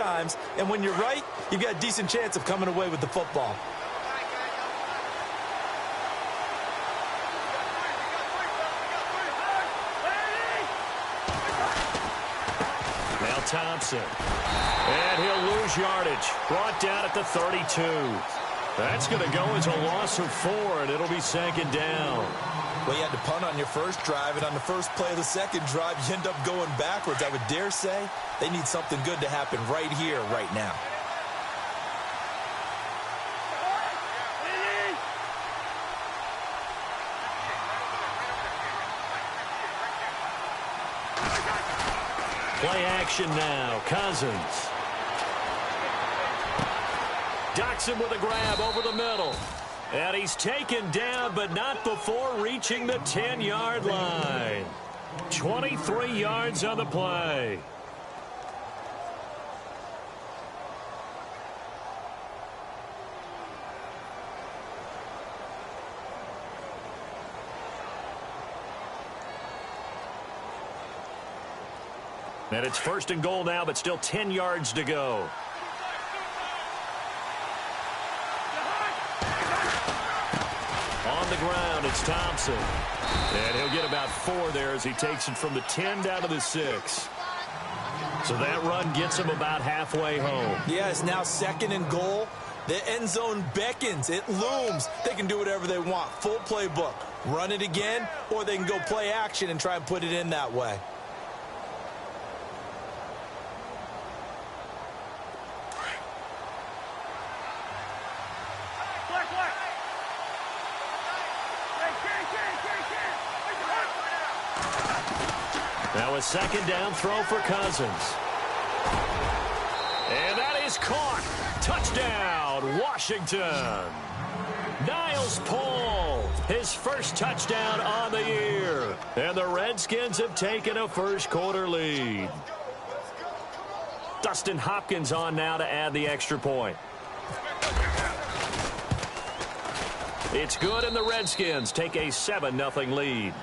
times, and when you're right, you've got a decent chance of coming away with the football. Now Thompson. And he'll lose yardage. Brought down at the 32. That's going to go as a loss of 4, and it'll be second down. Well, you had to punt on your first drive, and on the first play of the second drive, you end up going backwards. I would dare say they need something good to happen right here, right now. Play action now. Cousins. Docks him with a grab over the middle. And he's taken down, but not before reaching the 10-yard line. 23 yards on the play. And it's first and goal now, but still 10 yards to go. On the ground, it's Thompson. And he'll get about 4 there as he takes it from the 10 down to the 6. So that run gets him about halfway home. Yeah, it's now second and goal. The end zone beckons. It looms. They can do whatever they want. Full playbook. Run it again, or they can go play action and try and put it in that way. Now a second down throw for Cousins. And that is caught. Touchdown, Washington. Niles Paul, his first touchdown on the year. And the Redskins have taken a first-quarter lead. Dustin Hopkins on now to add the extra point. It's good, and the Redskins take a 7-0 lead.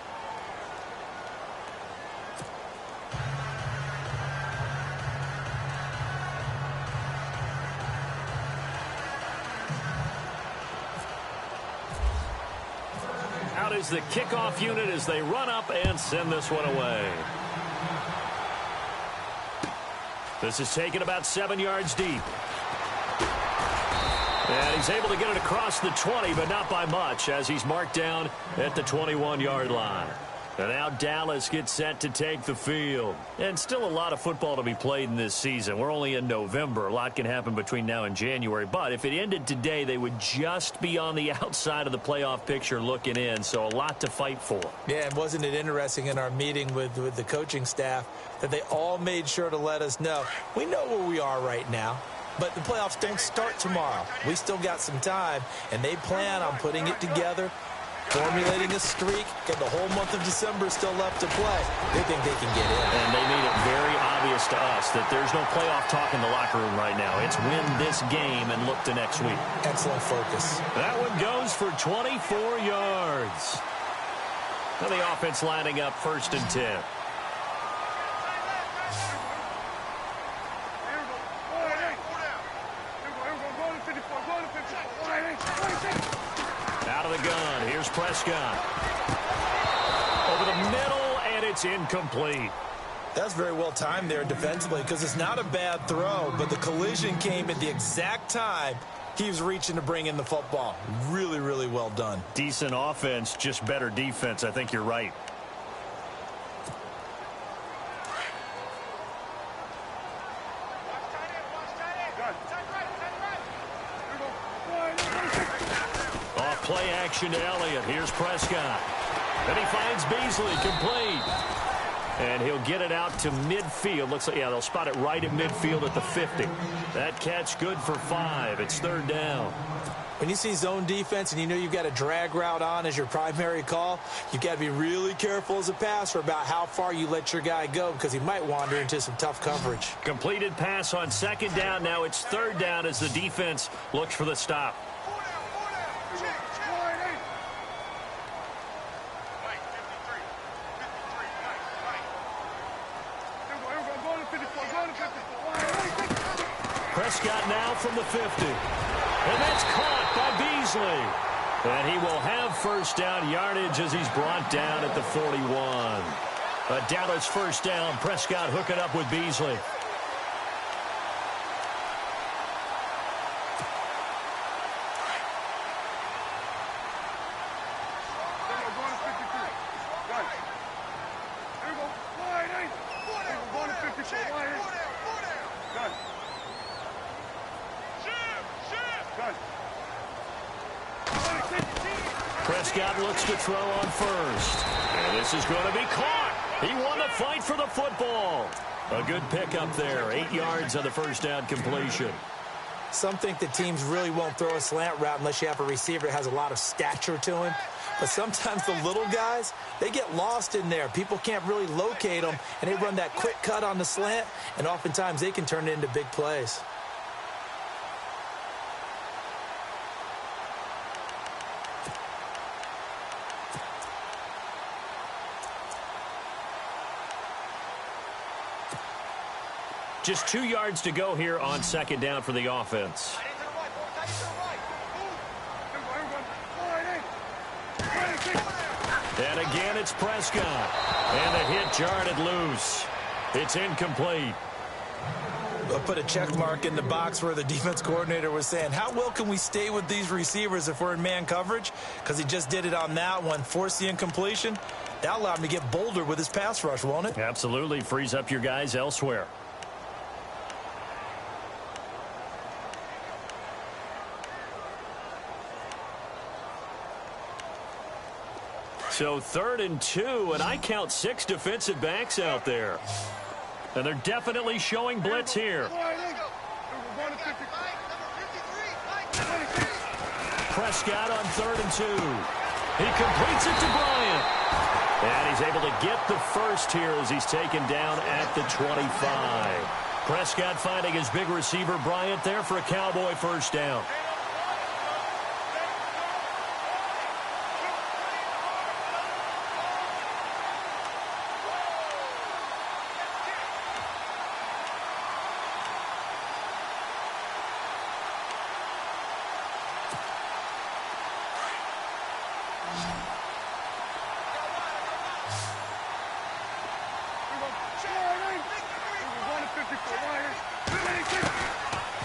Out is the kickoff unit as they run up and send this one away. This is taken about 7 yards deep. And he's able to get it across the 20, but not by much, as he's marked down at the 21-yard line. And now Dallas gets set to take the field. And still a lot of football to be played in this season. We're only in November. A lot can happen between now and January. But if it ended today, they would just be on the outside of the playoff picture looking in. So a lot to fight for. Yeah, and wasn't it interesting in our meeting with the coaching staff that they all made sure to let us know, we know where we are right now. But the playoffs don't start tomorrow. We still got some time, and they plan on putting it together, formulating a streak, and the whole month of December still left to play. They think they can get in. And they made it very obvious to us that there's no playoff talk in the locker room right now. It's win this game and look to next week. Excellent focus. That one goes for 24 yards. Now the offense lining up first and 10. Out of the gun, here's Prescott. Over the middle, and it's incomplete. That's very well timed there defensively, because it's not a bad throw, but the collision came at the exact time he was reaching to bring in the football. Really, really well done. Decent offense, just better defense. I think you're right. Play action to Elliott. Here's Prescott. And he finds Beasley complete. And he'll get it out to midfield. Looks like, yeah, they'll spot it right at midfield at the 50. That catch good for 5. It's third down. When you see zone defense and you know you've got a drag route on as your primary call, you've got to be really careful as a passer about how far you let your guy go, because he might wander into some tough coverage. Completed pass on second down. Now it's third down as the defense looks for the stop. Prescott now from the 50. And that's caught by Beasley. And he will have first down yardage as he's brought down at the 41. A Dallas first down. Prescott hooking up with Beasley. Prescott looks to throw on first. And this is going to be caught. He won the fight for the football. A good pickup there. 8 yards on the first down completion. Some think that teams really won't throw a slant route unless you have a receiver that has a lot of stature to him. But sometimes the little guys, they get lost in there. People can't really locate them, and they run that quick cut on the slant, and oftentimes they can turn it into big plays. Just 2 yards to go here on second down for the offense. And again, it's Prescott. And the hit jarred loose. It's incomplete. I'll put a check mark in the box where the defense coordinator was saying, how well can we stay with these receivers if we're in man coverage? Because he just did it on that one, forced the incompletion. That allowed him to get bolder with his pass rush, won't it? Absolutely. Frees up your guys elsewhere. So 3rd and 2, and I count 6 defensive backs out there. And they're definitely showing blitz here. Prescott on 3rd and 2. He completes it to Bryant. And he's able to get the first here as he's taken down at the 25. Prescott finding his big receiver Bryant there for a Cowboy first down.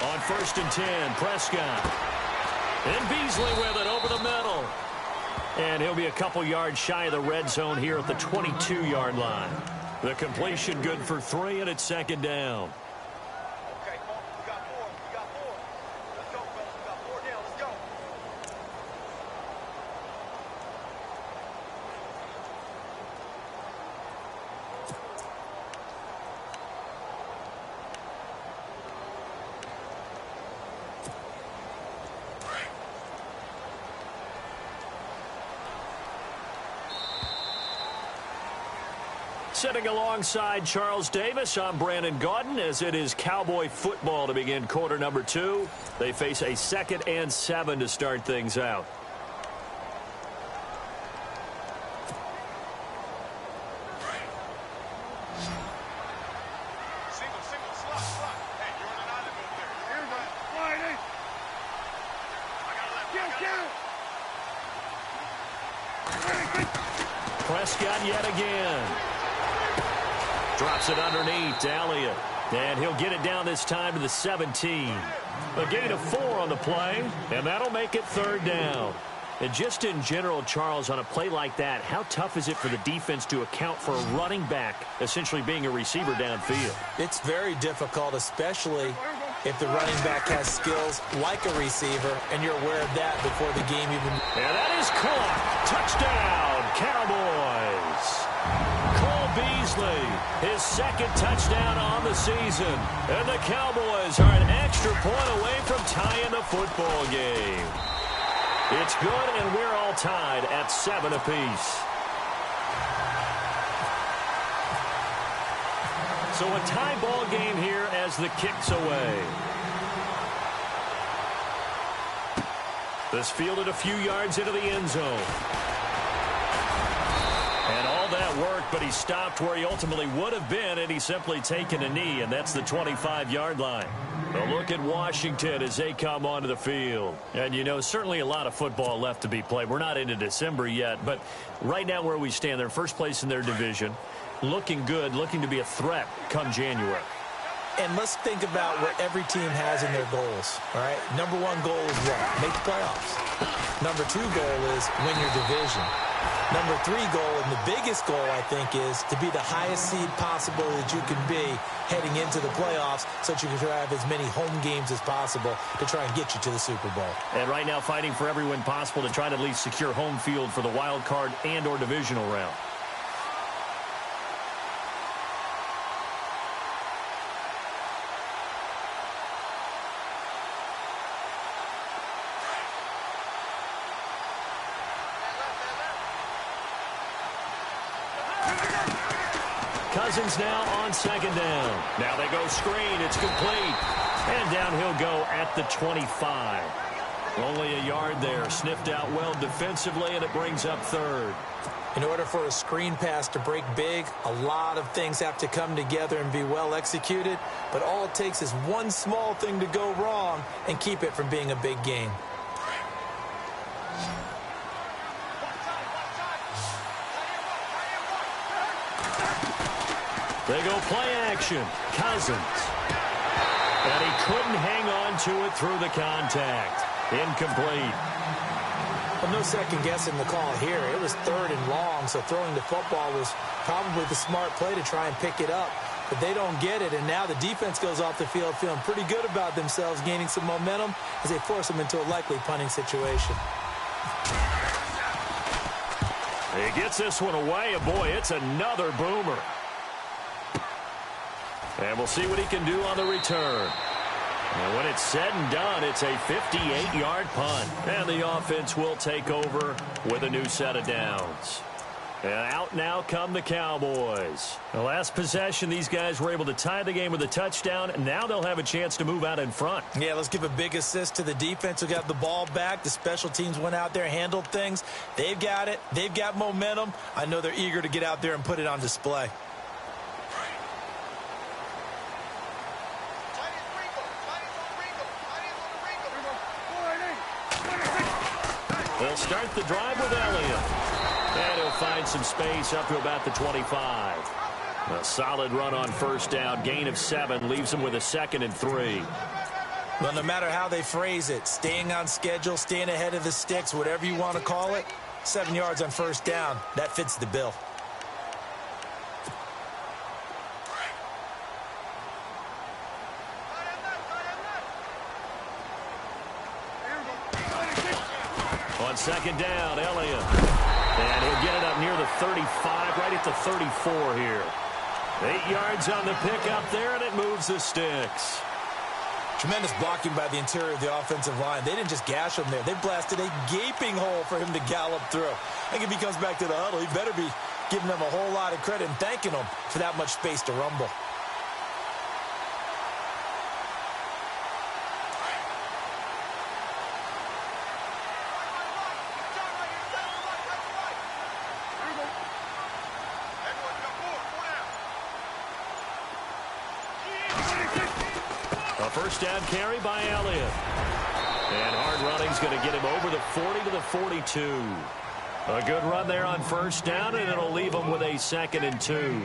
On 1st and 10, Prescott. And Beasley with it over the middle. And he'll be a couple yards shy of the red zone here at the 22-yard line. The completion good for 3, and it's 2nd down. Okay, we got 4. We got 4. Let's go, fellas. We got 4 down. Let's go. Sitting alongside Charles Davis, I'm Brandon Gaudin, as it is Cowboy football to begin quarter number 2. They face a 2nd and 7 to start things out. Single, slot. Hey, you're on an island over there. Here, man. I got left. Prescott yet again. Drops it underneath to Elliott. And he'll get it down this time to the 17. A gain of 4 on the play, and that'll make it 3rd down. And just in general, Charles, on a play like that, how tough is it for the defense to account for a running back essentially being a receiver downfield? It's very difficult, especially if the running back has skills like a receiver, and you're aware of that before the game even... And that is caught. Touchdown, Cowboys. Beasley, his 2nd touchdown on the season. And the Cowboys are an extra point away from tying the football game. It's good, and we're all tied at 7 apiece. So a tie ball game here as the kick's away. This fielded a few yards into the end zone. And all that that work, but he stopped where he ultimately would have been, and he's simply taken a knee, and that's the 25-yard line. A look at Washington as they come onto the field. And, you know, certainly a lot of football left to be played. We're not into December yet, but right now where we stand, they're first place in their division, looking good, looking to be a threat come January. And let's think about what every team has in their goals, all right? Number one goal is what? Make the playoffs. Number two goal is win your division. Number three goal, and the biggest goal, I think, is to be the highest seed possible that you can be heading into the playoffs so that you can have as many home games as possible to try and get you to the Super Bowl. And right now fighting for every win possible to try to at least secure home field for the wild card and or divisional round. Cousins now on second down. Now they go screen. It's complete. And down he'll go at the 25. Only a yard there. Sniffed out well defensively, and it brings up third. In order for a screen pass to break big, a lot of things have to come together and be well executed. But all it takes is one small thing to go wrong and keep it from being a big game. They go play action. Cousins. And he couldn't hang on to it through the contact. Incomplete. Well, no second guessing the call here. It was third and long, so throwing the football was probably the smart play to try and pick it up. But they don't get it, and now the defense goes off the field feeling pretty good about themselves, gaining some momentum as they force them into a likely punting situation. He gets this one away, and boy, it's another boomer. And we'll see what he can do on the return. And when it's said and done, it's a 58-yard punt. And the offense will take over with a new set of downs. And out now come the Cowboys. The last possession, these guys were able to tie the game with a touchdown. And now they'll have a chance to move out in front. Yeah, let's give a big assist to the defense who got the ball back. The special teams went out there, handled things. They've got it. They've got momentum. I know they're eager to get out there and put it on display. They'll start the drive with Elliott. And he'll find some space up to about the 25. A solid run on first down. Gain of 7 leaves him with a 2nd and 3. Well, no matter how they phrase it, staying on schedule, staying ahead of the sticks, whatever you want to call it, 7 yards on first down, that fits the bill. On second down, Elliott. And he'll get it up near the 35, right at the 34 here. 8 yards on the pickup there, and it moves the sticks. Tremendous blocking by the interior of the offensive line. They didn't just gash him there. They blasted a gaping hole for him to gallop through. I think if he comes back to the huddle, he better be giving them a whole lot of credit and thanking them for that much space to rumble. First down carry by Elliott. And hard running's going to get him over the 40 to the 42. A good run there on first down, and it'll leave him with a 2nd and 2.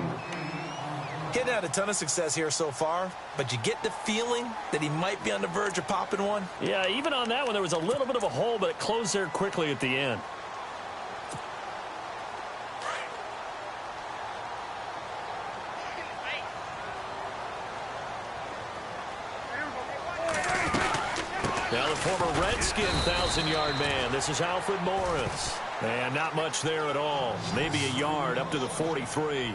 Getting had a ton of success here so far, but you get the feeling that he might be on the verge of popping one. Yeah, even on that one, there was a little bit of a hole, but it closed there quickly at the end. Now the former Redskin 1,000-yard man. This is Alfred Morris. And not much there at all. Maybe a yard up to the 43.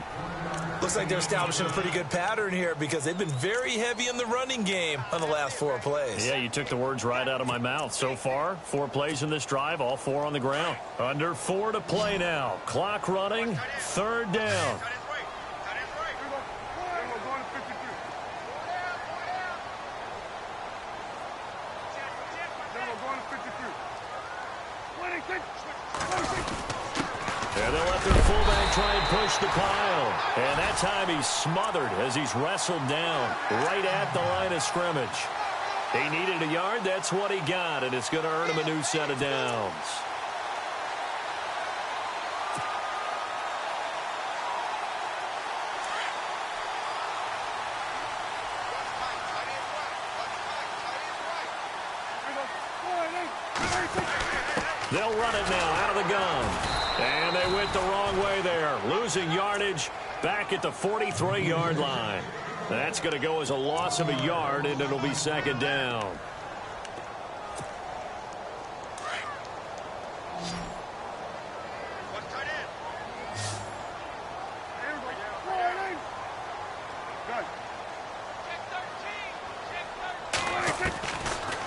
Looks like they're establishing a pretty good pattern here because they've been very heavy in the running game on the last 4 plays. Yeah, you took the words right out of my mouth. So far, 4 plays in this drive, all 4 on the ground. Under 4 to play now. Clock running, 3rd down. And they'll let their fullback try and push the pile. And that time he's smothered as he's wrestled down right at the line of scrimmage. He needed a yard. That's what he got, and it's going to earn him a new set of downs. They'll run it now out of the gun. And they went the wrong way there, losing yardage back at the 43-yard line. That's going to go as a loss of a yard, and it'll be second down.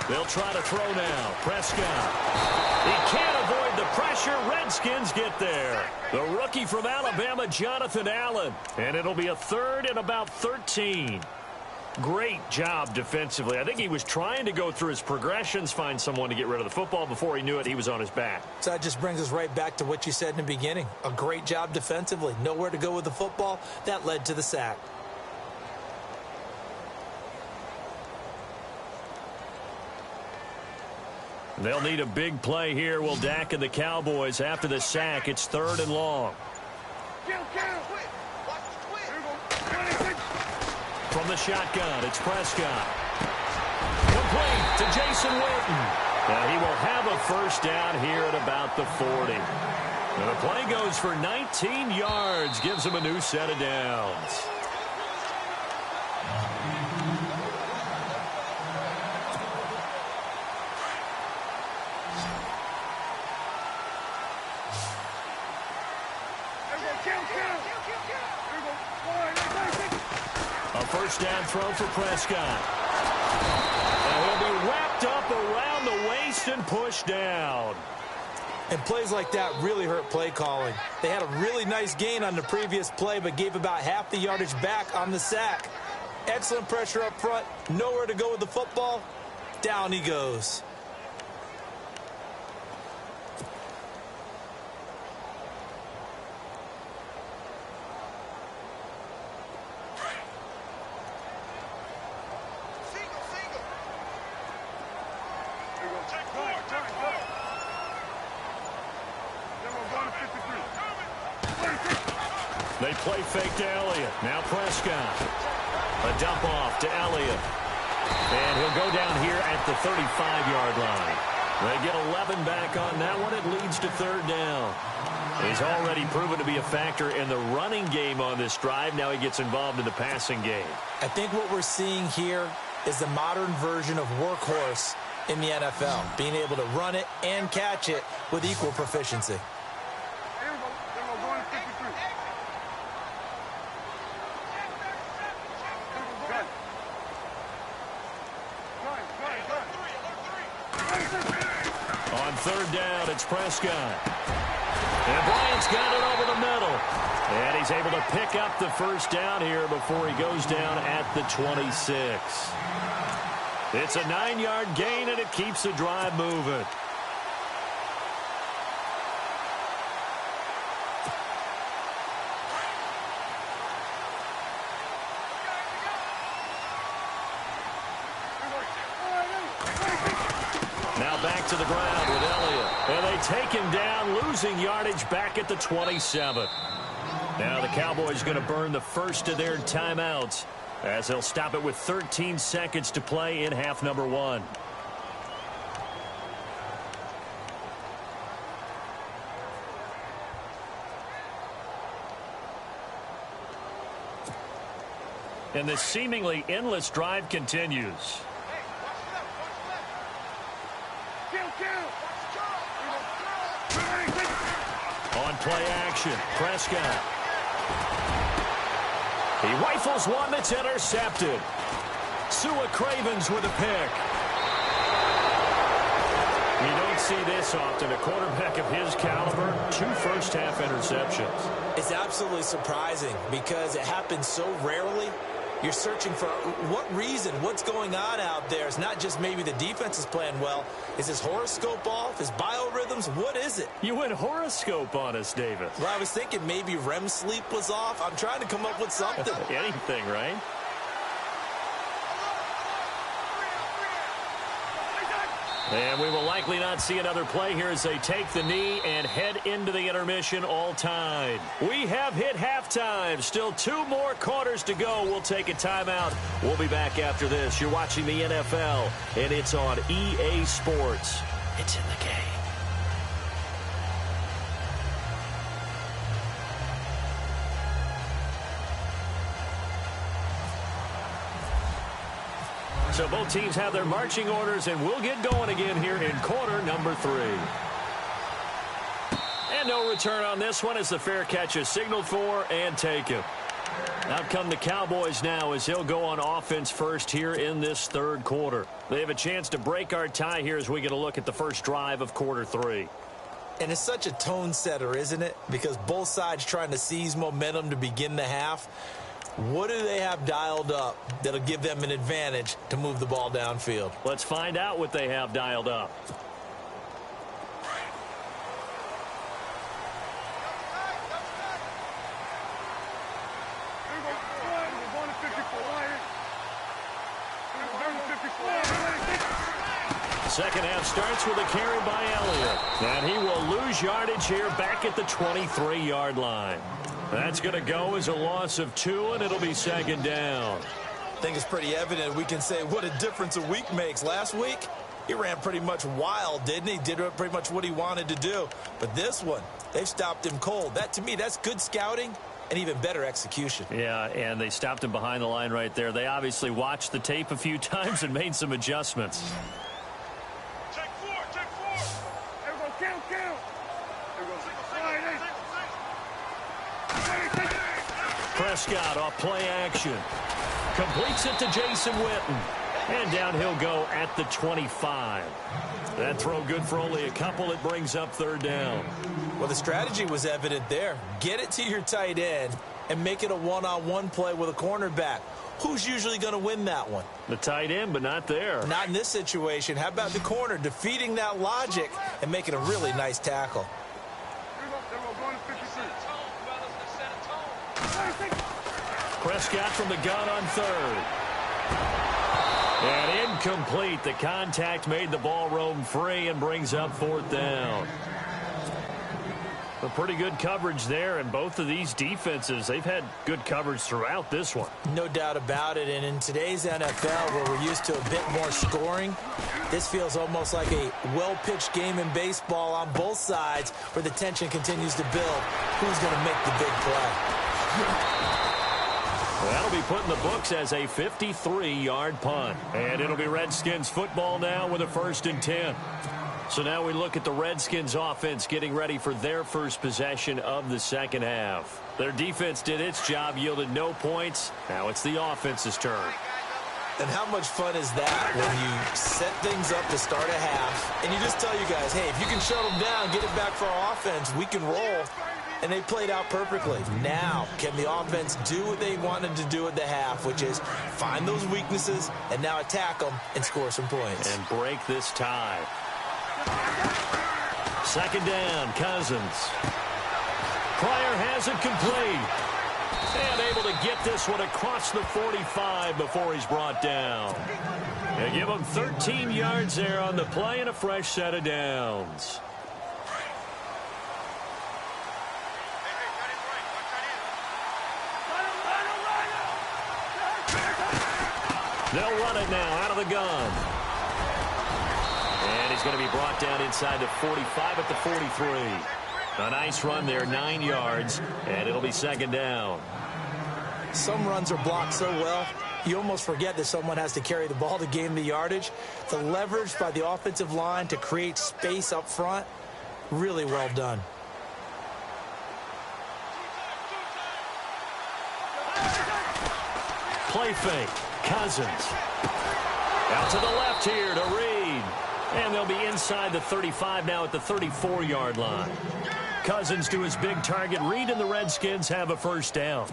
They'll try to throw now. Prescott. He can't avoid the pressure. Redskins get there. The rookie from Alabama, Jonathan Allen. And it'll be a third and about 13. Great job defensively. I think he was trying to go through his progressions, find someone to get rid of the football. Before he knew it, he was on his back. So that just brings us right back to what you said in the beginning. A great job defensively. Nowhere to go with the football. That led to the sack. They'll need a big play here. Will Dak and the Cowboys after the sack. It's third and long. From the shotgun, it's Prescott. Complete to Jason Witten. And he will have a first down here at about the 40. And the play goes for 19 yards. Gives him a new set of downs. A first down throw for Prescott. And he'll be wrapped up around the waist and pushed down. And plays like that really hurt play calling. They had a really nice gain on the previous play, but gave about half the yardage back on the sack. Excellent pressure up front. Nowhere to go with the football. Down he goes. They play fake to Elliott. Now Prescott. A dump off to Elliott. And he'll go down here at the 35-yard line. They get 11 back on that one. It leads to third down. He's already proven to be a factor in the running game on this drive. Now he gets involved in the passing game. I think what we're seeing here is the modern version of workhorse in the NFL, being able to run it and catch it with equal proficiency. On third down, it's Prescott. And Bryant's got it over the middle. And he's able to pick up the first down here before he goes down at the 26. It's a 9-yard gain, and it keeps the drive moving. Now back to the ground with Elliott. And they take him down, losing yardage back at the 27. Now the Cowboys going to burn the first of their timeouts as they'll stop it with 13 seconds to play in half number 1. And the seemingly endless drive continues. On play action, Prescott. He rifles one that's intercepted. Sua Cravens with a pick. You don't see this often. A quarterback of his caliber, 2 first-half interceptions. It's absolutely surprising because it happens so rarely, You're searching for what reason, what's going on out there. It's not just maybe the defense is playing well. Is his horoscope off? His biorhythms? What is it? You went horoscope on us, David. Well, I was thinking maybe REM sleep was off. I'm trying to come up with something. Anything, right? And we will likely not see another play here as they take the knee and head into the intermission all tied. We have hit halftime. Still 2 more quarters to go. We'll take a timeout. We'll be back after this. You're watching the NFL, and it's on EA Sports. It's in the game. So both teams have their marching orders, and we'll get going again here in quarter number 3. And no return on this one as the fair catch is signaled for and taken. Out come the Cowboys now as he'll go on offense first here in this third quarter. They have a chance to break our tie here as we get a look at the first drive of quarter 3. And it's such a tone setter, isn't it? Because both sides trying to seize momentum to begin the half. What do they have dialed up that'll give them an advantage to move the ball downfield? Let's find out what they have dialed up. Second half starts with a carry by Elliott. And he will lose yardage here back at the 23-yard line. That's going to go as a loss of 2, and it'll be second down. I think it's pretty evident. We can say what a difference a week makes. Last week, he ran pretty much wild, didn't he? Did pretty much what he wanted to do. But this one, they've stopped him cold. That, to me, that's good scouting and even better execution. Yeah, and they stopped him behind the line right there. They obviously watched the tape a few times and made some adjustments. Check 4, check 4. There we go, count. There we go. Prescott off play action. Completes it to Jason Witten. And down he'll go at the 25. That throw good for only a couple. It brings up third down. Well, the strategy was evident there. Get it to your tight end and make it a one-on-one play with a cornerback. Who's usually going to win that one? The tight end, but not there. Not in this situation. How about the corner defeating that logic and making a really nice tackle? Prescott from the gun on third. And incomplete. The contact made the ball roam free and brings up fourth down. A pretty good coverage there, and both of these defenses, they've had good coverage throughout this one. No doubt about it, and in today's NFL, where we're used to a bit more scoring, this feels almost like a well-pitched game in baseball on both sides where the tension continues to build. Who's going to make the big play? That'll be put in the books as a 53-yard punt. And it'll be Redskins football now with a 1st and 10. So now we look at the Redskins offense getting ready for their first possession of the second half. Their defense did its job, yielded no points. Now it's the offense's turn. And how much fun is that when you set things up to start a half and you just tell you guys, hey, if you can shut them down, get it back for our offense, we can roll. And they played out perfectly. Now, can the offense do what they wanted to do at the half, which is find those weaknesses and now attack them and score some points. And break this tie. Second down, Cousins. Pryor has it complete. And able to get this one across the 45 before he's brought down. They give him 13 yards there on the play and a fresh set of downs. They'll run it now out of the gun. And he's going to be brought down inside the 45 at the 43. A nice run there, 9 yards, and it'll be second down. Some runs are blocked so well, you almost forget that someone has to carry the ball to gain the yardage. The leverage by the offensive line to create space up front, really well done. Play fake. Cousins. Out to the left here to Reed. And they'll be inside the 35 now at the 34-yard line. Cousins to his big target. Reed and the Redskins have a first down.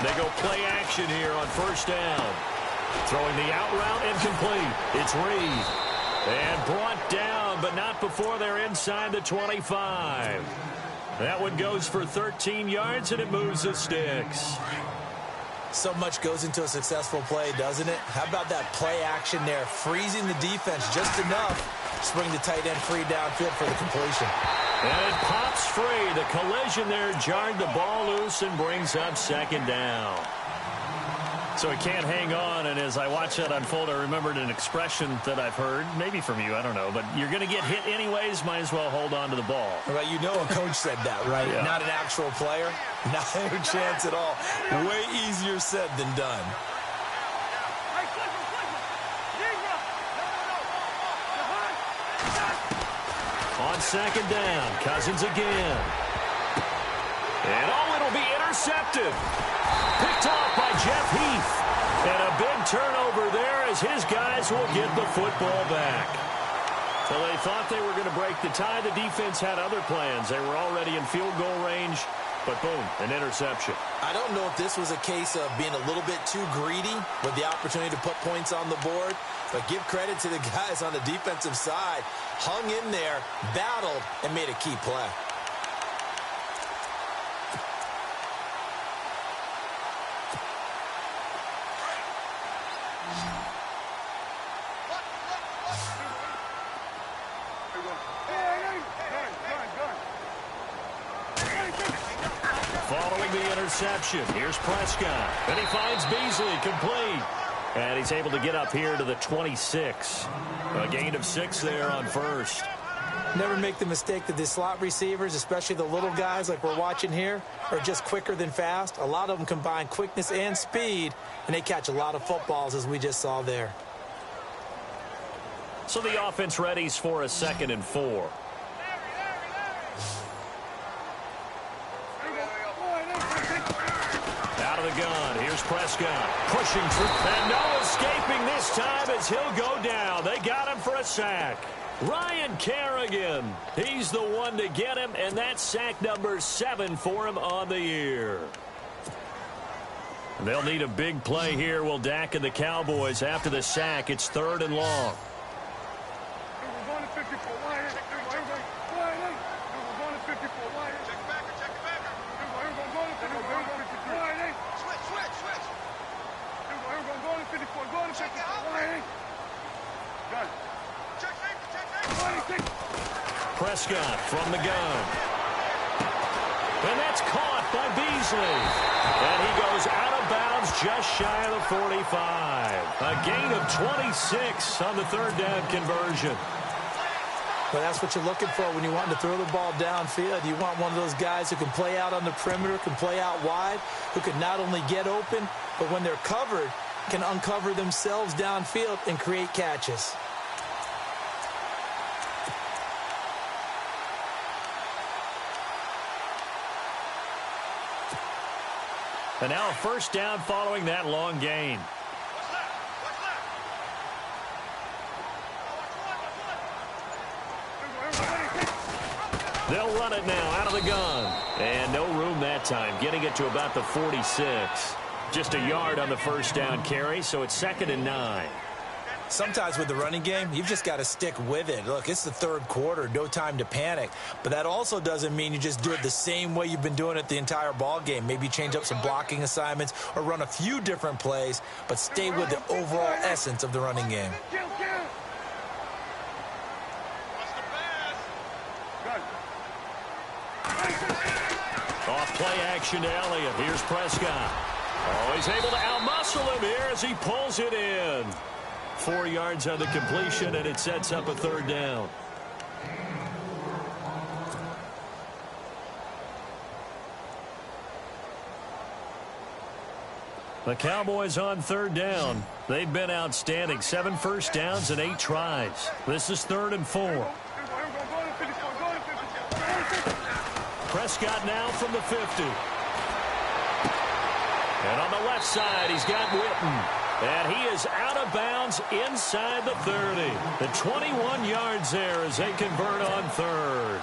They go play action here on first down. Throwing the out route incomplete. It's Reed. And brought down, but not before they're inside the 25. That one goes for 13 yards, and it moves the sticks. So much goes into a successful play, doesn't it? How about that play action there? Freezing the defense just enough to bring the tight end free downfield for the completion. And it pops free. The collision there jarred the ball loose and brings up second down. So he can't hang on, and as I watch that unfold, I remembered an expression that I've heard, maybe from you, I don't know, but you're going to get hit anyways, might as well hold on to the ball. Right, you know a coach said that, right? Yeah. Not an actual player. Not a chance at all. Way easier said than done. On second down, Cousins again. And it'll be intercepted. Picked off by Jeff Heath. And a big turnover there as his guys will get the football back. So they thought they were going to break the tie. The defense had other plans. They were already in field goal range. But boom, an interception. I don't know if this was a case of being a little bit too greedy with the opportunity to put points on the board. But give credit to the guys on the defensive side. Hung in there, battled, and made a key play. Following the interception, here's Prescott. And he finds Beasley complete. And he's able to get up here to the 26. A gain of 6 there on first. Never make the mistake that the slot receivers, especially the little guys like we're watching here, are just quicker than fast. A lot of them combine quickness and speed, and they catch a lot of footballs, as we just saw there. So the offense readies for a 2nd and 4. Out of the gun, here's Prescott, pushing through, and no escaping this time as he'll go down. They got him for a sack. Ryan Kerrigan, he's the one to get him, and that's sack number 7 for him on the year. They'll need a big play here, will Dak and the Cowboys. After the sack, it's 3rd and long. Prescott from the gun. And that's caught by Beasley. And he goes out of bounds just shy of the 45. A gain of 26 on the 3rd down conversion. Well, that's what you're looking for when you want to throw the ball downfield. You want one of those guys who can play out on the perimeter, can play out wide, who can not only get open, but when they're covered, can uncover themselves downfield and create catches. And now a 1st down following that long gain. They'll run it now out of the gun. And no room that time, getting it to about the 46. Just a yard on the 1st down carry, so it's 2nd and 9. Sometimes with the running game, you've just got to stick with it. Look, it's the 3rd quarter, no time to panic. But that also doesn't mean you just do it the same way you've been doing it the entire ball game. Maybe change up some blocking assignments or run a few different plays, but stay with the overall essence of the running game. Off play action to Elliott. Here's Prescott. Oh, he's able to outmuscle him here as he pulls it in. 4 yards on the completion, and it sets up a 3rd down. The Cowboys on 3rd down. They've been outstanding. 7 first downs and 8 tries. This is 3rd and 4. Prescott now from the 50. And on the left side, he's got Witten. And he is out of bounds inside the 30. The 21 yards there as they convert on 3rd.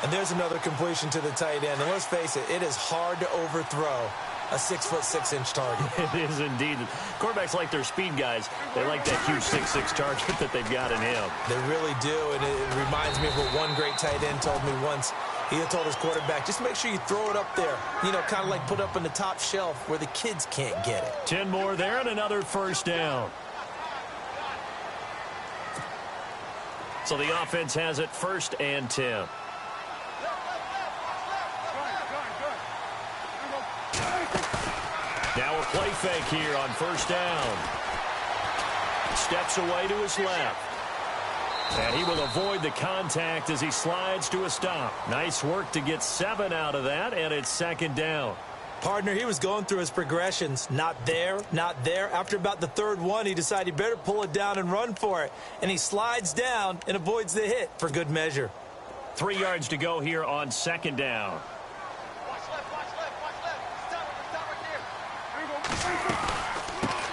And there's another completion to the tight end. And let's face it, it is hard to overthrow a 6'6" target. It is indeed. Quarterbacks like their speed guys. They like that huge 6'6" target that they've got in him. They really do, and it reminds me of what one great tight end told me once. He had told his quarterback, just make sure you throw it up there. You know, kind of like put up on the top shelf where the kids can't get it. 10 more there and another first down. So the offense has it 1st and 10. Now a play fake here on 1st down. Steps away to his left. And he will avoid the contact as he slides to a stop. Nice work to get 7 out of that, and it's 2nd down. Partner, he was going through his progressions. Not there, not there. After about the 3rd one, he decided he better pull it down and run for it. And he slides down and avoids the hit for good measure. 3 yards to go here on 2nd down. Watch left, watch left, watch left. Stop right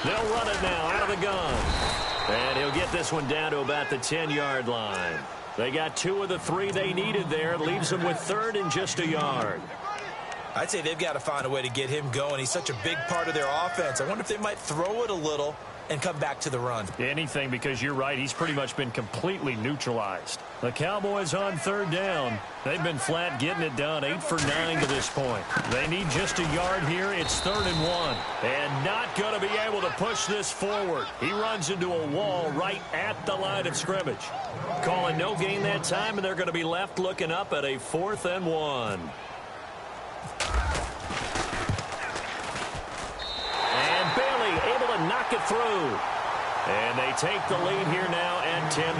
there. They'll run it now out of the gun. And he'll get this one down to about the 10-yard line. They got 2 of the 3 they needed there. It leaves them with 3rd and just a yard. I'd say they've got to find a way to get him going. He's such a big part of their offense. I wonder if they might throw it a little and come back to the run. Anything, because you're right. He's pretty much been completely neutralized. The Cowboys on 3rd down. They've been flat getting it done. 8 for 9 to this point. They need just a yard here. It's 3rd and 1. And not going to be able to push this forward. He runs into a wall right at the line of scrimmage. Calling no gain that time, and they're going to be left looking up at a 4th and 1. Knock it through. And they take the lead here now at 10-7.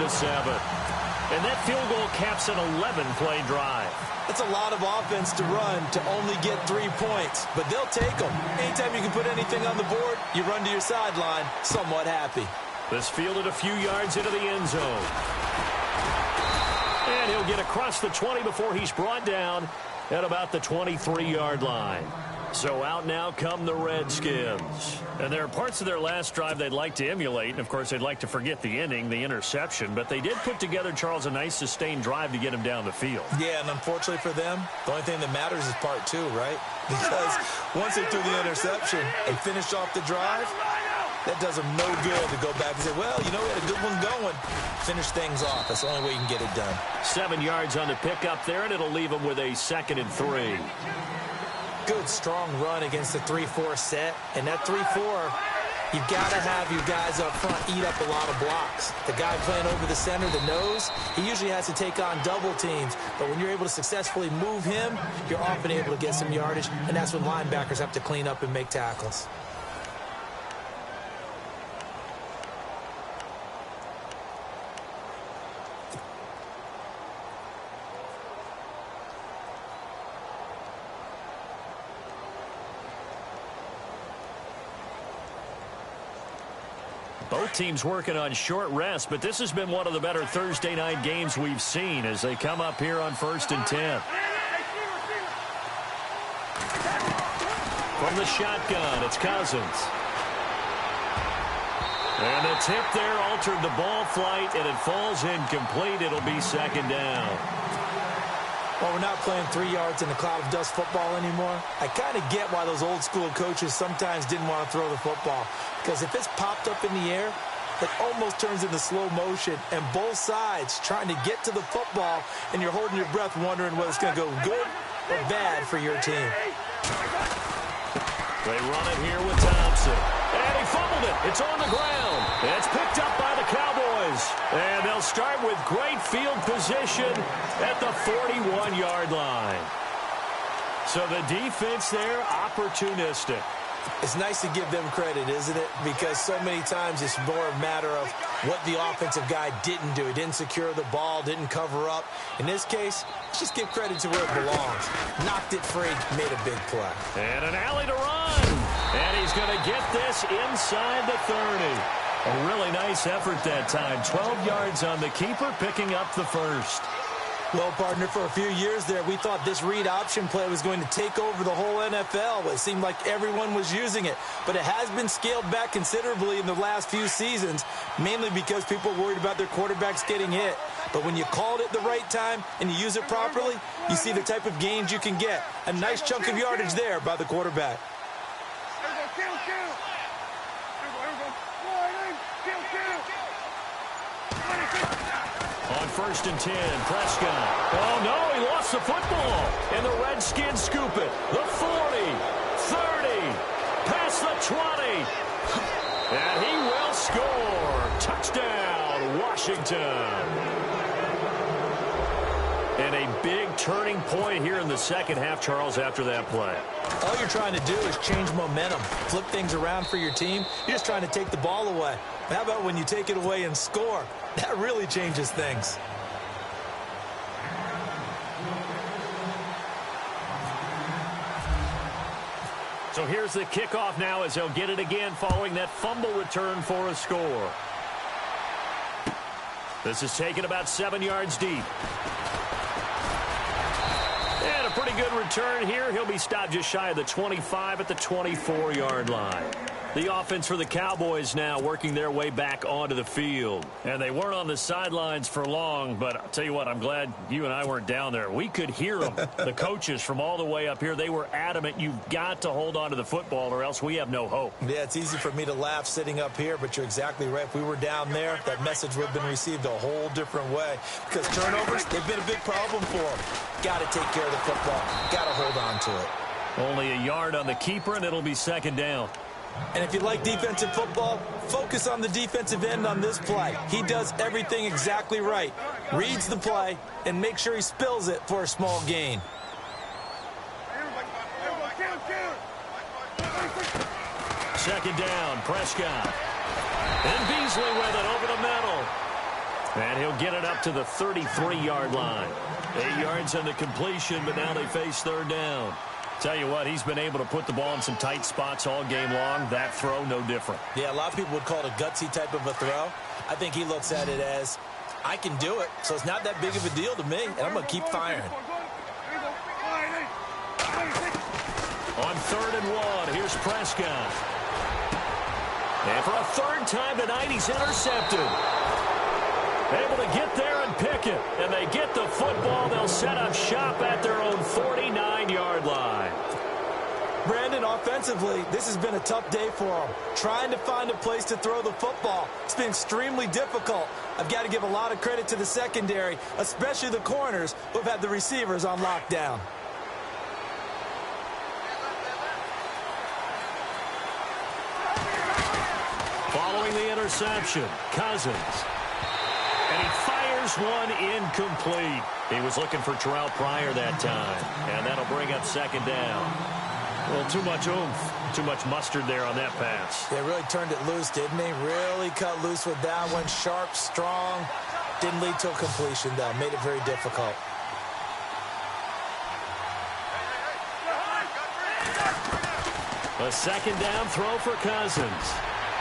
And that field goal caps an 11-play drive. That's a lot of offense to run to only get 3 points, but they'll take them. Anytime you can put anything on the board, you run to your sideline somewhat happy. This fielded a few yards into the end zone. And he'll get across the 20 before he's brought down at about the 23-yard line. So out now come the Redskins. And there are parts of their last drive they'd like to emulate. And, of course, they'd like to forget the inning, the interception. But they did put together, Charles, a nice sustained drive to get him down the field. Yeah, and unfortunately for them, the only thing that matters is part 2, right? Because once they threw the interception and finished off the drive, that does them no good to go back and say, well, you know, we had a good one going. Finish things off. That's the only way you can get it done. 7 yards on the pickup there, and it'll leave them with a 2nd and 3. Good, strong run against the 3-4 set. And that 3-4, you've got to have your guys up front eat up a lot of blocks. The guy playing over the center, the nose, he usually has to take on double teams. But when you're able to successfully move him, you're often able to get some yardage. And that's when linebackers have to clean up and make tackles. Both teams working on short rest, but this has been one of the better Thursday night games we've seen as they come up here on 1st and 10. From the shotgun, it's Cousins. And the tip there altered the ball flight, and it falls incomplete. It'll be 2nd down. Well, we're not playing 3 yards in a cloud of dust football anymore. I kind of get why those old school coaches sometimes didn't want to throw the football. Because if it's popped up in the air, it almost turns into slow motion. And both sides trying to get to the football, and you're holding your breath wondering whether it's going to go good or bad for your team. They run it here with Thompson. And he fumbled it. It's on the ground. It's picked up by the Cowboys. And they'll start with great field position at the 41-yard line. So the defense there, opportunistic. It's nice to give them credit, isn't it? Because so many times it's more a matter of what the offensive guy didn't do. He didn't secure the ball, didn't cover up. In this case, let's just give credit to where it belongs. Knocked it free, made a big play. And an alley to run. And he's going to get this inside the 30. A really nice effort that time. 12 yards on the keeper, picking up the first. Well, partner, for a few years there, we thought this read option play was going to take over the whole NFL. It seemed like everyone was using it. But it has been scaled back considerably in the last few seasons, mainly because people are worried about their quarterbacks getting hit. But when you called it the right time and you use it properly, you see the type of gains you can get. A nice chunk of yardage there by the quarterback. On 1st and 10, Prescott. Oh, no, he lost the football. And the Redskins scoop it. The 40, 30, past the 20. And he will score. Touchdown, Washington. And a big turning point here in the second half, Charles, after that play. All you're trying to do is change momentum, flip things around for your team. You're just trying to take the ball away. How about when you take it away and score? That really changes things. So here's the kickoff now as they'll get it again following that fumble return for a score. This is taken about 7 yards deep. And a pretty good return here. He'll be stopped just shy of the 25 at the 24-yard line. The offense for the Cowboys now working their way back onto the field. And they weren't on the sidelines for long, but I'll tell you what, I'm glad you and I weren't down there. We could hear them, the coaches from all the way up here. They were adamant, you've got to hold on to the football or else we have no hope. Yeah, it's easy for me to laugh sitting up here, but you're exactly right. If we were down there, that message would have been received a whole different way. Because turnovers, they've been a big problem for them. Got to take care of the football. Got to hold on to it. Only a yard on the keeper, and it'll be second down. And if you like defensive football, focus on the defensive end on this play. He does everything exactly right. Reads the play and make sure he spills it for a small gain. Second down, Prescott. And Beasley with it over the middle. And he'll get it up to the 33-yard line. 8 yards on the completion, but now they face third down. Tell you what, he's been able to put the ball in some tight spots all game long. That throw, no different. Yeah, a lot of people would call it a gutsy type of a throw. I think he looks at it as, I can do it, so it's not that big of a deal to me, and I'm going to keep firing. On 3rd and 1, here's Prescott. And for a third time tonight, he's intercepted. Able to get there and pick it. And they get the football. They'll set up shop at their own 49-yard line. Brandon, offensively, this has been a tough day for him. Trying to find a place to throw the football. It's been extremely difficult. I've got to give a lot of credit to the secondary, especially the corners who have had the receivers on lockdown. Following the interception, Cousins. And he fires one incomplete. He was looking for Terrell Pryor that time. And that'll bring up second down. Well, too much oomph, too much mustard there on that pass. They really turned it loose, didn't he? Really cut loose with that one. Sharp, strong. Didn't lead to a completion, though. Made it very difficult. A second down throw for Cousins.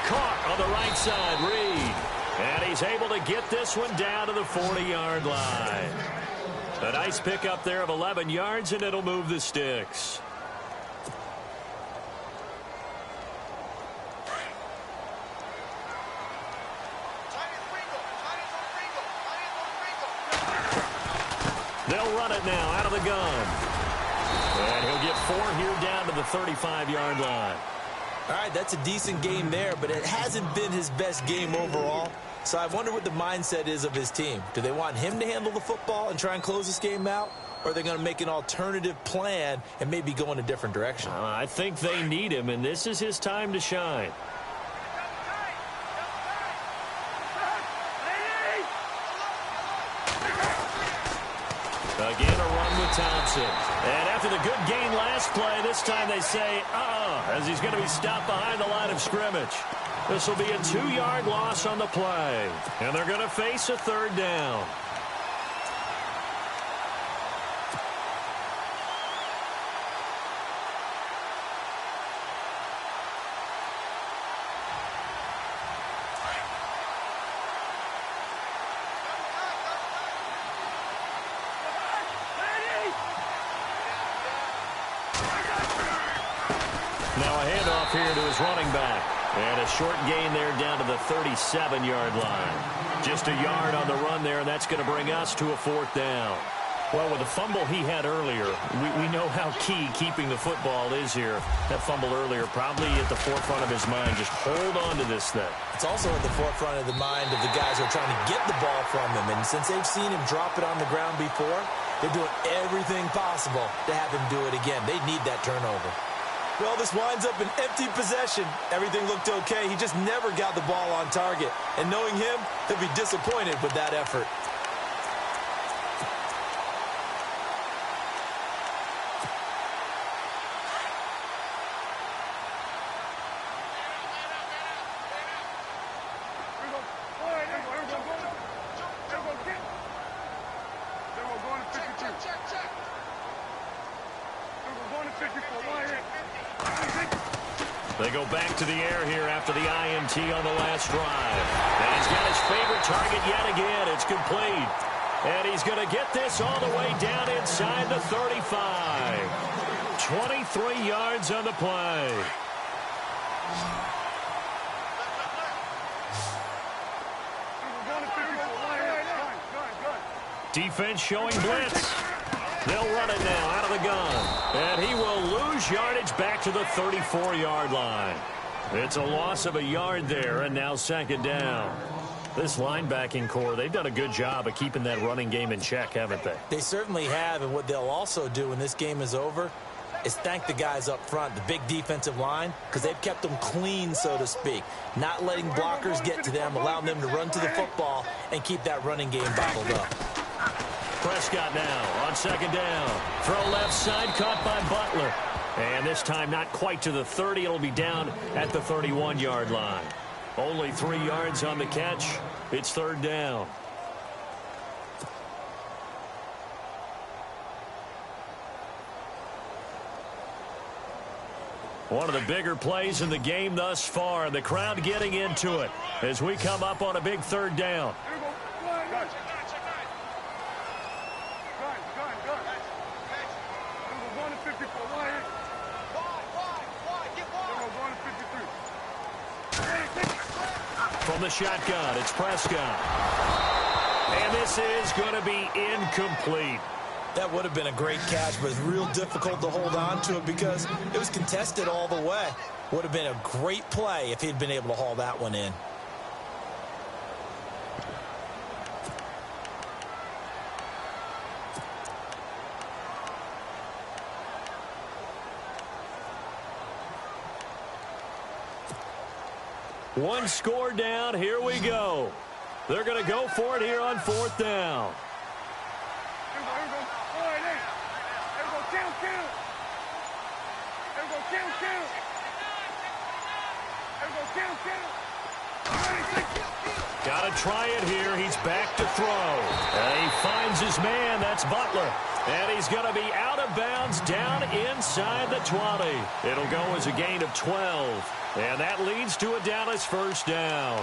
Caught on the right side, Reed. And he's able to get this one down to the 40-yard line. A nice pickup there of 11 yards, and it'll move the sticks. They'll run it now out of the gun. And he'll get 4 here down to the 35-yard line. All right, that's a decent game there, but it hasn't been his best game overall. So I wonder what the mindset is of his team. Do they want him to handle the football and try and close this game out? Or are they going to make an alternative plan and maybe go in a different direction? I think they need him, and this is his time to shine. Again, a run with Thompson. And after the good gain last play, this time they say, as he's going to be stopped behind the line of scrimmage. This will be a 2-yard loss on the play. And they're going to face a third down. Now a handoff here to his running back. And a short gain there down to the 37-yard line. Just a yard on the run there, and that's going to bring us to a fourth down. Well, with the fumble he had earlier, we know how key keeping the football is here. That fumble earlier probably at the forefront of his mind. Just hold on to this thing. It's also at the forefront of the mind of the guys who are trying to get the ball from him. And since they've seen him drop it on the ground before, they're doing everything possible to have him do it again. They need that turnover. Well, this winds up an empty possession. Everything looked okay. He just never got the ball on target. And knowing him, he'll be disappointed with that effort. They go back to the air here after the INT on the last drive. And he's got his favorite target yet again. It's complete. And he's going to get this all the way down inside the 35. 23 yards on the play. Defense showing blitz. They'll run it now out of the gun. And he will lose yardage back to the 34-yard line. It's a loss of a yard there, and now second down. This linebacking core, they've done a good job of keeping that running game in check, haven't they? They certainly have, and what they'll also do when this game is over is thank the guys up front, the big defensive line, because they've kept them clean, so to speak. Not letting blockers get to them, allowing them to run to the football and keep that running game bottled up. Prescott now on second down. Throw left side, caught by Butler. And this time not quite to the 30. It'll be down at the 31-yard line. Only 3 yards on the catch. It's third down. One of the bigger plays in the game thus far. The crowd getting into it as we come up on a big third down. From the shotgun, it's Prescott. And this is going to be incomplete. That would have been a great catch, but it's real difficult to hold on to it because it was contested all the way. Would have been a great play if he'd been able to haul that one in. One score down. Here we go. They're going to go for it here on fourth down. Got to try it here. He's back to throw. And he finds his man. That's Butler. And he's going to be out of bounds down inside the 20. It'll go as a gain of 12. And that leads to a Dallas first down.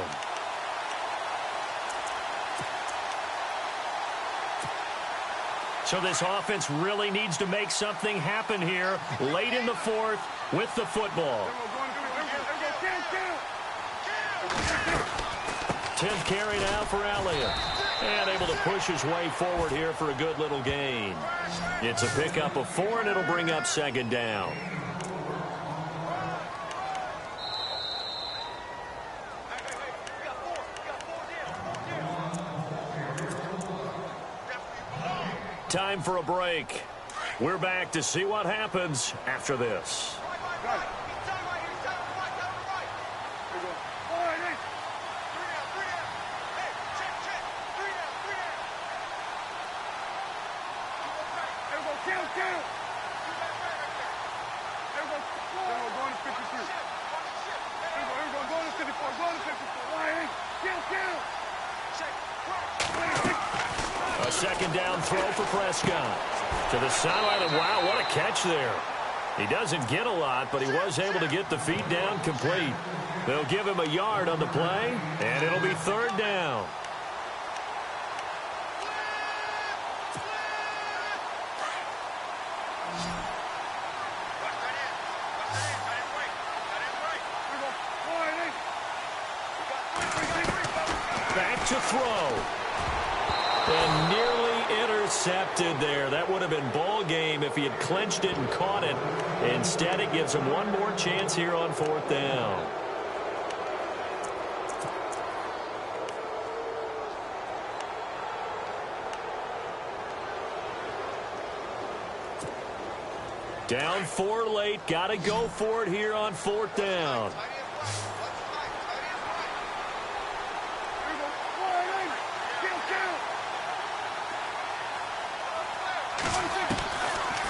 So this offense really needs to make something happen here late in the fourth with the football. 10th carry now for Elliott. And able to push his way forward here for a good little gain. It's a pickup of 4, and it'll bring up second down. Time for a break. We're back to see what happens after this. A second down throw for Prescott. To the sideline, and wow, what a catch there. He doesn't get a lot, but he was able to get the feet down complete. They'll give him a yard on the play, and it'll be third down. Back to throw. And nearly intercepted there. That would have been ball game if he had clinched it and caught it. Instead, it gives him one more chance here on 4th down. Down 4 late. Got to go for it here on 4th down.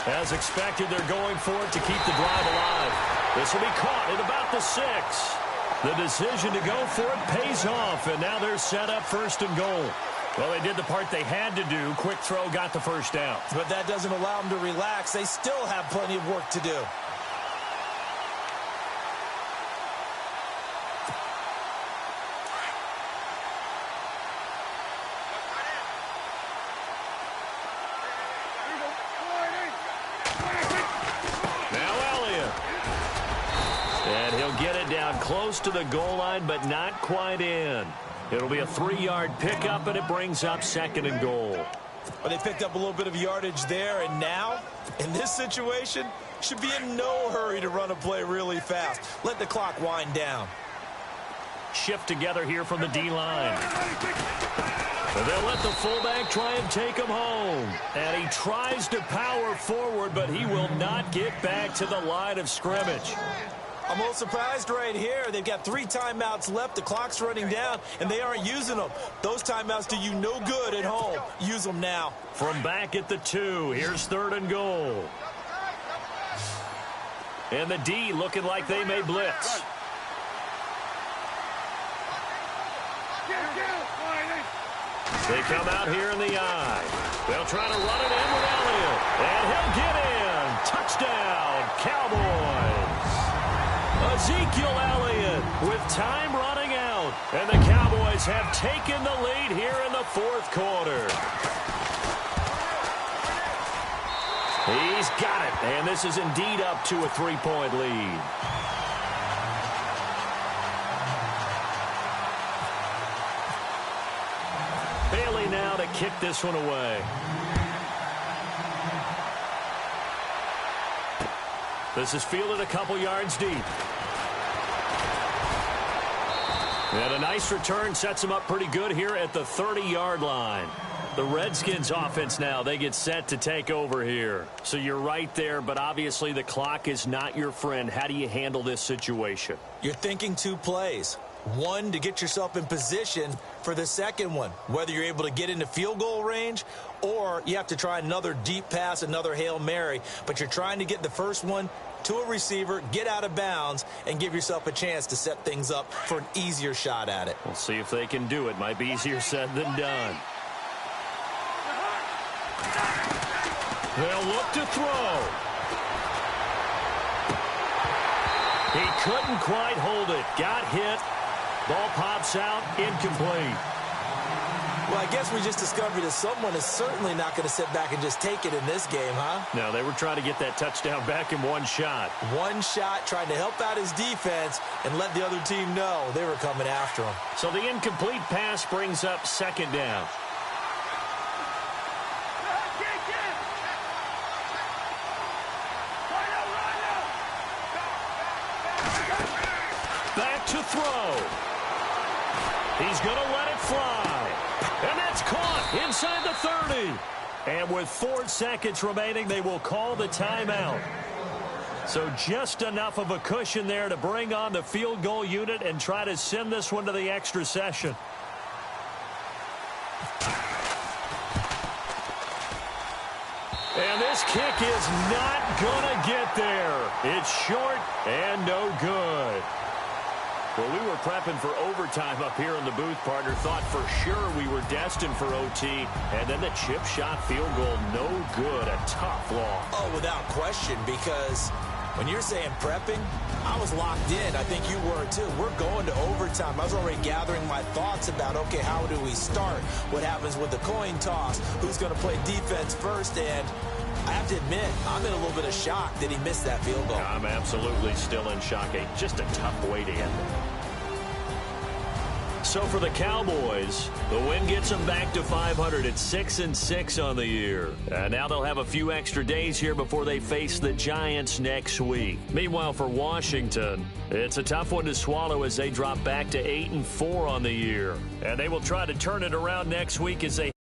As expected, they're going for it to keep the drive alive. This will be caught at about the 6. The decision to go for it pays off, and now they're set up 1st and goal. Well, they did the part they had to do. Quick throw got the 1st down. But that doesn't allow them to relax. They still have plenty of work to do. And he'll get it down close to the goal line, but not quite in. It'll be a 3-yard pickup, and it brings up 2nd and goal. Well, they picked up a little bit of yardage there, and now, in this situation, should be in no hurry to run a play really fast. Let the clock wind down. Shift together here from the D-line. And they'll let the fullback try and take him home. And he tries to power forward, but he will not get back to the line of scrimmage. I'm a little surprised right here. They've got 3 timeouts left. The clock's running down, and they aren't using them. Those timeouts do you no good at home. Use them now. From back at the 2, here's 3rd and goal. And the D looking like they may blitz. They come out here in the eye. They'll try to run it in with Elliott. And he'll get in. Touchdown, Cowboys. Ezekiel Elliott with time running out. And the Cowboys have taken the lead here in the 4th quarter. He's got it. And this is indeed up to a 3-point lead. Bailey now to kick this one away. This is fielded a couple yards deep. And a nice return sets him up pretty good here at the 30-yard line. The Redskins offense now, they get set to take over here. So you're right there, but obviously the clock is not your friend. How do you handle this situation? You're thinking 2 plays. One, to get yourself in position for the second one, whether you're able to get into field goal range or you have to try another deep pass, another Hail Mary. But you're trying to get the first one to a receiver, get out of bounds, and give yourself a chance to set things up for an easier shot at it. We'll see if they can do it. Might be easier said than done. They'll look to throw. He couldn't quite hold it. Got hit. Ball pops out. Incomplete. Well, I guess we just discovered that someone is certainly not going to sit back and just take it in this game, huh? No, they were trying to get that touchdown back in one shot. One shot, trying to help out his defense and let the other team know they were coming after him. So the incomplete pass brings up 2nd down. Back to throw. He's going to let it fly. And that's caught inside the 30. And with 4 seconds remaining, they will call the timeout. So just enough of a cushion there to bring on the field goal unit and try to send this one to the extra session. And this kick is not going to get there. It's short and no good. Well, we were prepping for overtime up here in the booth, partner. Thought for sure we were destined for OT. And then the chip shot field goal, no good. A tough loss. Oh, without question, because when you're saying prepping, I was locked in. I think you were too. We're going to overtime. I was already gathering my thoughts about, okay, how do we start? What happens with the coin toss? Who's going to play defense first? And I have to admit, I'm in a little bit of shock that he missed that field goal. I'm absolutely still in shock. Just a tough way to end it. So for the Cowboys, the win gets them back to 500 at 6-6 on the year. And now they'll have a few extra days here before they face the Giants next week. Meanwhile, for Washington, it's a tough one to swallow as they drop back to 8-4 on the year. And they will try to turn it around next week as they